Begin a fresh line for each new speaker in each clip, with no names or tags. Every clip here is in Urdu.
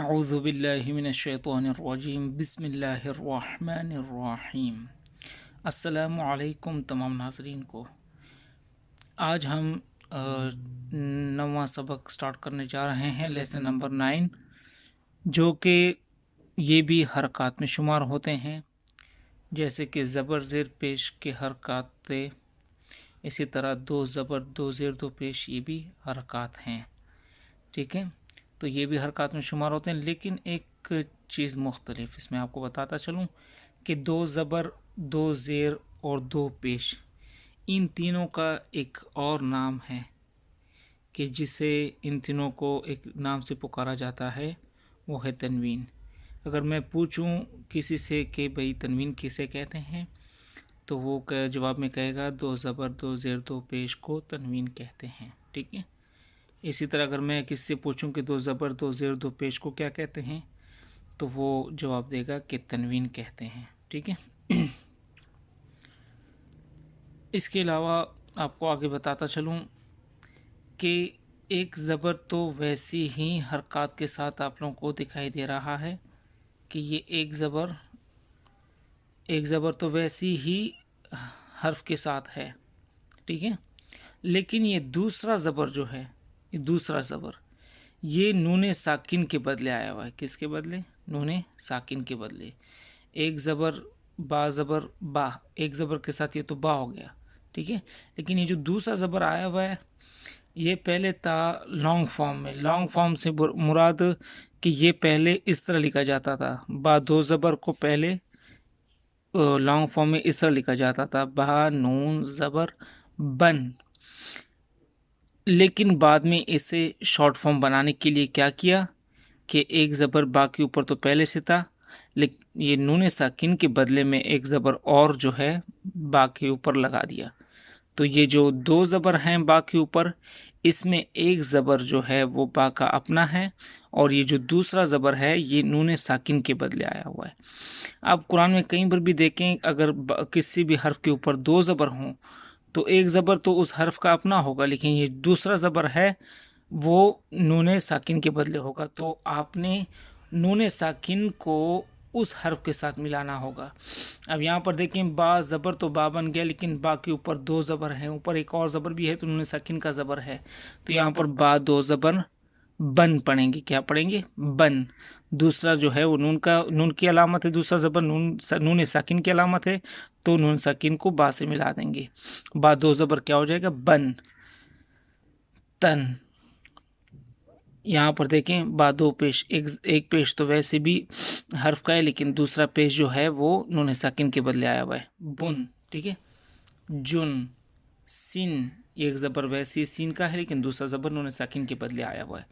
اعوذ باللہ من الشیطان الرجیم بسم اللہ الرحمن الرحیم۔ السلام علیکم تمام ناظرین کو۔ آج ہم نواں سبق سٹارٹ کرنے جا رہے ہیں، لیسن نمبر 9، جو کہ یہ بھی حرکات میں شمار ہوتے ہیں، جیسے کہ زبر زیر پیش کے حرکات تھے، اسی طرح دو زبر دو زیر دو پیش یہ بھی حرکات ہیں، ٹھیک ہے۔ تو یہ بھی حرکات میں شمار ہوتے ہیں، لیکن ایک چیز مختلف اس میں آپ کو بتاتا چلوں کہ دو زبر دو زیر اور دو پیش، ان تینوں کا ایک اور نام ہے کہ جسے ان تینوں کو ایک نام سے پکارا جاتا ہے، وہ ہے تنوین۔ اگر میں پوچھوں کسی سے کہ بھئی تنوین کسے کہتے ہیں، تو وہ جواب میں کہے گا دو زبر دو زیر دو پیش کو تنوین کہتے ہیں، ٹھیک ہے۔ اسی طرح اگر میں کسی سے پوچھوں کہ دو زبر دو زیر دو پیش کو کیا کہتے ہیں، تو وہ جواب دے گا کہ تنوین کہتے ہیں، ٹھیک ہے۔ اس کے علاوہ آپ کو آگے بتاتا چلوں کہ ایک زبر تو ویسی ہی حرکات کے ساتھ آپ لوگوں کو دکھائی دے رہا ہے کہ یہ ایک زبر تو ویسی ہی حرف کے ساتھ ہے، ٹھیک ہے، لیکن یہ دوسرا زبر جو ہے، یہ دوسرا زبر یہ نون ساکن کے بدلے آیا ہوا ہے۔ کس کے بدلے؟ نون ساکن کے بدلے۔ ایک زبر با زبر با، ایک زبر کے ساتھ یہ تو با ہو گیا، ٹھیک ہے، لیکن یہ جو دوسرا زبر آیا ہوا ہے یہ پہلے تھا لانگ فارم میں۔ لانگ فارم سے مراد کہ یہ پہلے اس طرح لکھا جاتا تھا، با دو زبر کو پہلے لانگ فارم میں اس طرح لکھا جاتا تھا، با نون زبر بن، لیکن بعد میں اسے شارٹ فارم بنانے کے لیے کیا کیا کہ ایک زبر با کے اوپر تو پہلے سے تھا، لیکن یہ نون ساکن کے بدلے میں ایک زبر اور جو ہے با کے اوپر لگا دیا۔ تو یہ جو دو زبر ہیں با کے اوپر، اس میں ایک زبر جو ہے وہ با کا اپنا ہے، اور یہ جو دوسرا زبر ہے یہ نون ساکن کے بدلے آیا ہوا ہے۔ اب قرآن میں کہیں پر بھی دیکھیں اگر کسی بھی حرف کے اوپر دو زبر ہوں تو ایک زبر تو اس حرف کا اپنا ہوگا، لیکن یہ دوسرا زبر ہے وہ نون ساکن کے بدلے ہوگا، تو آپ نے نون ساکن کو اس حرف کے ساتھ ملانا ہوگا۔ اب یہاں پر دیکھیں با زبر تو با بن گیا، لیکن با کے اوپر دو زبر ہیں، اوپر ایک اور زبر بھی ہے تو نون ساکن کا زبر ہے، تو یہاں پر با دو زبر بن پڑھیں گے۔ کیا پڑھیں گے؟ بن۔ دوسرا جو ہے وہ نون کی علامت ہے، دوسرا زبر نون ساکن کی علامت ہے، تو نون ساکن کو با سے ملا دیں گے، با دو زبر کیا ہو جائے گا؟ بن تن۔ یہاں پر دیکھیں با دو پیش، ایک پیش تو ویسے بھی حرف کا ہے، لیکن دوسرا پیش جو ہے وہ نون ساکن کے بدلے آیا ہوا ہے، بن، ٹھیک ہے۔ جن سن، ایک زبر ویسی سین کا ہے لیکن دوسرا زبر نون ساکن کے بدلے آیا ہوا ہے،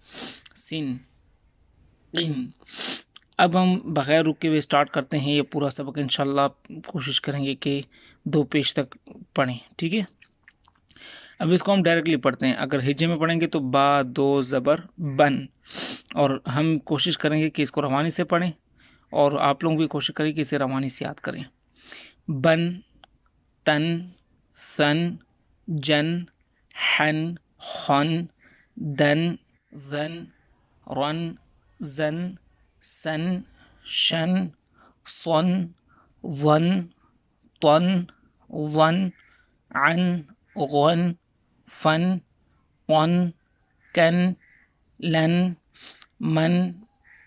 سن قن۔ اب ہم بغیر رکے ہوئے سٹارٹ کرتے ہیں یہ پورا سبق، انشاءاللہ کوشش کریں گے کہ دو پیش تک پڑھیں، ٹھیک ہے۔ اب اس کو ہم ڈائریکٹلی پڑھتے ہیں، اگر ہجے میں پڑھیں گے تو با دو زبر بن، اور ہم کوشش کریں گے کہ اس کو روانی سے پڑھیں، اور آپ لوگ بھی کوشش کریں کہ اسے روانی سے یاد کریں۔ بن تن سن جن حن خن دن زن رن زن سن شن صن ظن طن ظن عن غن فن قن کن لن من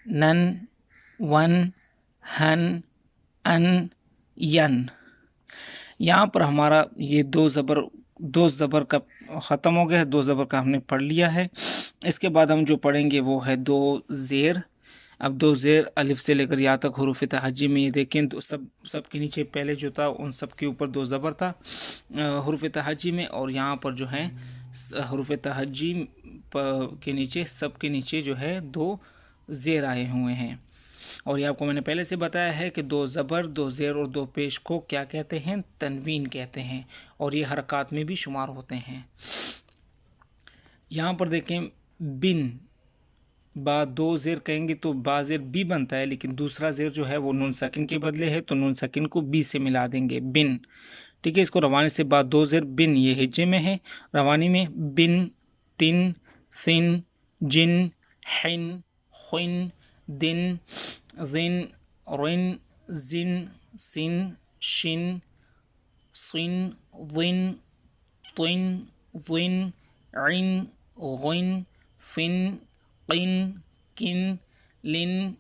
نن ون ہن ان ین۔ یہاں پر ہمارا یہ دو زبر کا ختم ہو گیا، دو زبر کا ہم نے پڑھ لیا ہے۔ اس کے بعد ہم جو پڑھیں گے وہ ہے دو زیر۔ اب دو زیر الف سے لے کر یا تک حروف تہجی میں یہ دیکھیں تو سب کے نیچے پہلے جو تھا ان سب کے اوپر دو زبر تھا حروف تہجی میں، اور یہاں پر جو ہے حروف تہجی کے نیچے سب کے نیچے جو ہے دو زیر آئے ہوئے ہیں، اور یہ آپ کو میں نے پہلے سے بتایا ہے کہ دو زبر دو زیر اور دو پیش کو کیا کہتے ہیں؟ تنوین کہتے ہیں، اور یہ حرکات میں بھی شمار ہوتے ہیں۔ یہاں پر دیکھیں بن، با دو زیر کہیں گے تو با زیر بی بنتا ہے، لیکن دوسرا زیر جو ہے وہ نون ساکن کے بدلے ہے تو نون ساکن کو بی سے ملا دیں گے، بن، ٹھیک ہے۔ اس کو روانی سے با دو زیر بن، یہ ہجے میں ہے، روانی میں بن تن سن جن حن خن دن ذن رن زن سن شن صن ضن طن ضن عن غن فن قن کن لن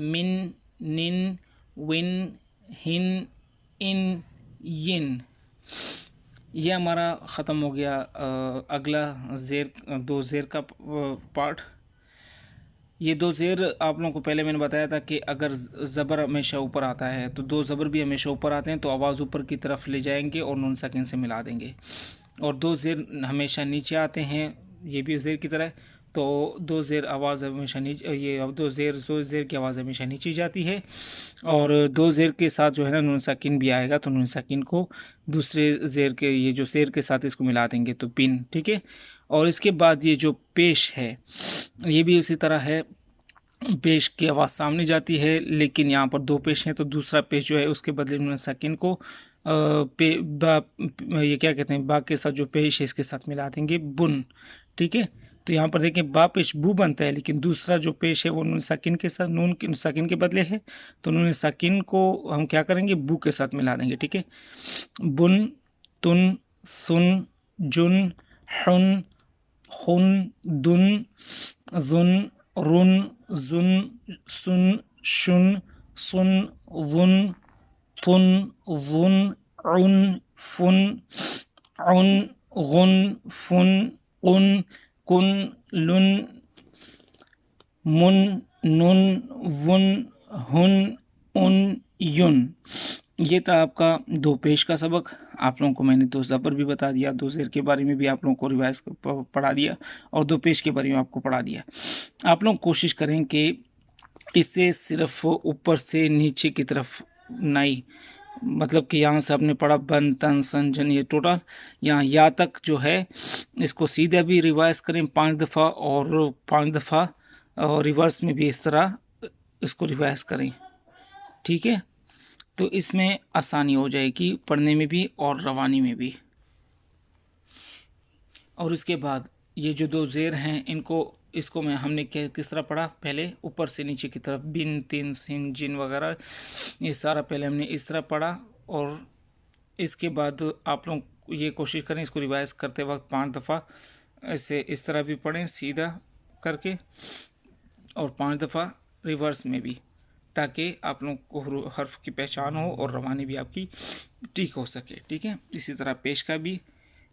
من نن ون ہن ان ین. یہ ہمارا ختم ہو گیا. اگلا زیر دو زیر کا پارٹ. یہ دو زیر آپ لوگوں کو پہلے میں نے بتایا تھا کہ اگر زبر ہمیشہ اوپر آتا ہے تو دو زبر بھی ہمیشہ اوپر آتے ہیں تو آواز اوپر کی طرف لے جائیں گے اور نون ساکن سے ملا دیں گے. اور دو زیر ہمیشہ نیچے آتے ہیں، یہ بھی زیر کی طرح، تو دو زیر آواز ہمیشہ نیچے، یہ دو زیر کی آواز ہمیشہ نیچے جاتی ہے. اور دو زیر کے ساتھ جو ہے نا نون ساکن بھی آئے گا تو نون ساکن کو دوسرے زیر کے، یہ جو زیر کے ساتھ اس کو ملا دیں گے تو بن. ٹھیک ہے. اور اس کے بعد یہ جو پیش ہے یہ بھی اسی طرح ہے. پیش کی آواز سامنے جاتی ہے لیکن یہاں پر دو پیش ہیں تو دوسرا پیش جو ہے اس کے بدلے نون ساکن کو یہ کیا کہتے ہیں، با کے ساتھ جو پیش ہے اس کے ساتھ ملا دیں گے بن. ٹھیک ہے. تو یہاں پر دیکھیں با پیش بو بنتا ہے لیکن دوسرا جو پیش ہے وہ نون ساکن کے ساتھ، نون ساکن کے بدلے ہے تو نون ساکن کو ہم کیا کریں گے، بو کے ساتھ ملا دیں گے. ٹھیک ہے. بن تن سن جن حن خن دن ذن رن زن سن شن صن ظن طن ظن عن فن عن غن فن قن کن لن من نن ون ہن ان ین. یہ تھا آپ کا دو پیش کا سبق. آپ لوگوں کو میں نے دو زبر بھی بتا دیا، دو زیر کے بارے میں بھی آپ لوگوں کو ریوائز پڑھا دیا اور دو پیش کے بارے میں آپ کو پڑھا دیا. آپ لوگ کوشش کریں کہ اسے صرف اوپر سے نیچے کی طرف نہیں، مطلب کہ یہاں سے آپ نے پڑھا بن تن سن جن، یہ ٹوٹل یہاں یا تک جو ہے اس کو سیدھا بھی ریوائز کریں 5 دفعہ اور 5 دفعہ اور ریورس میں بھی اس طرح اس کو ریوائز کریں. ٹھیک ہے. تو اس میں آسانی ہو جائے گی پڑھنے میں بھی اور روانی میں بھی. اور اس کے بعد یہ جو دو زیر ہیں اس کو ہم نے کس طرح پڑھا، پہلے اوپر سے نیچے کی طرف بن تن سن جن وغیرہ، یہ سارا پہلے ہم نے اس طرح پڑھا. اور اس کے بعد آپ لوگ یہ کوشش کریں اس کو ریوائز کرتے وقت 5 دفعہ ایسے اس طرح بھی پڑھیں سیدھا کر کے اور 5 دفعہ ریورس میں بھی، تاکہ آپ لوگ کو حرف کی پہچان ہو اور روانی بھی آپ کی ٹھیک ہو سکے. ٹھیک ہے. اسی طرح پیش کا بھی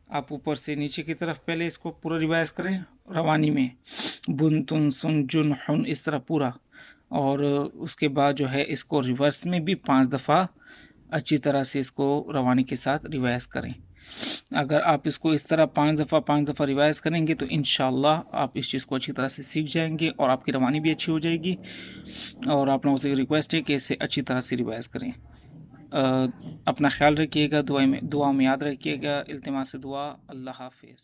آپ اوپر سے نیچے کی طرف پہلے اس کو پورا ریوائز کریں روانی میں، بن تن سن جن حن اس طرح پورا، اور اس کے بعد جو ہے اس کو ریورس میں بھی 5 دفعہ اچھی طرح سے اس کو روانی کے ساتھ ریوائز کریں. اگر آپ اس کو اس طرح 5 دفعہ ریوائز کریں گے تو انشاءاللہ آپ اس چیز کو اچھی طرح سے سیکھ جائیں گے اور آپ کی روانی بھی اچھی ہو جائے گی. اور آپ لوگوں سے ریکویسٹ ہے کہ اسے اچھی طرح سے ریوائز کریں. اپنا خیال رکھیے گا، دعا میں یاد رکھیے گا. التماس دعا. اللہ حافظ.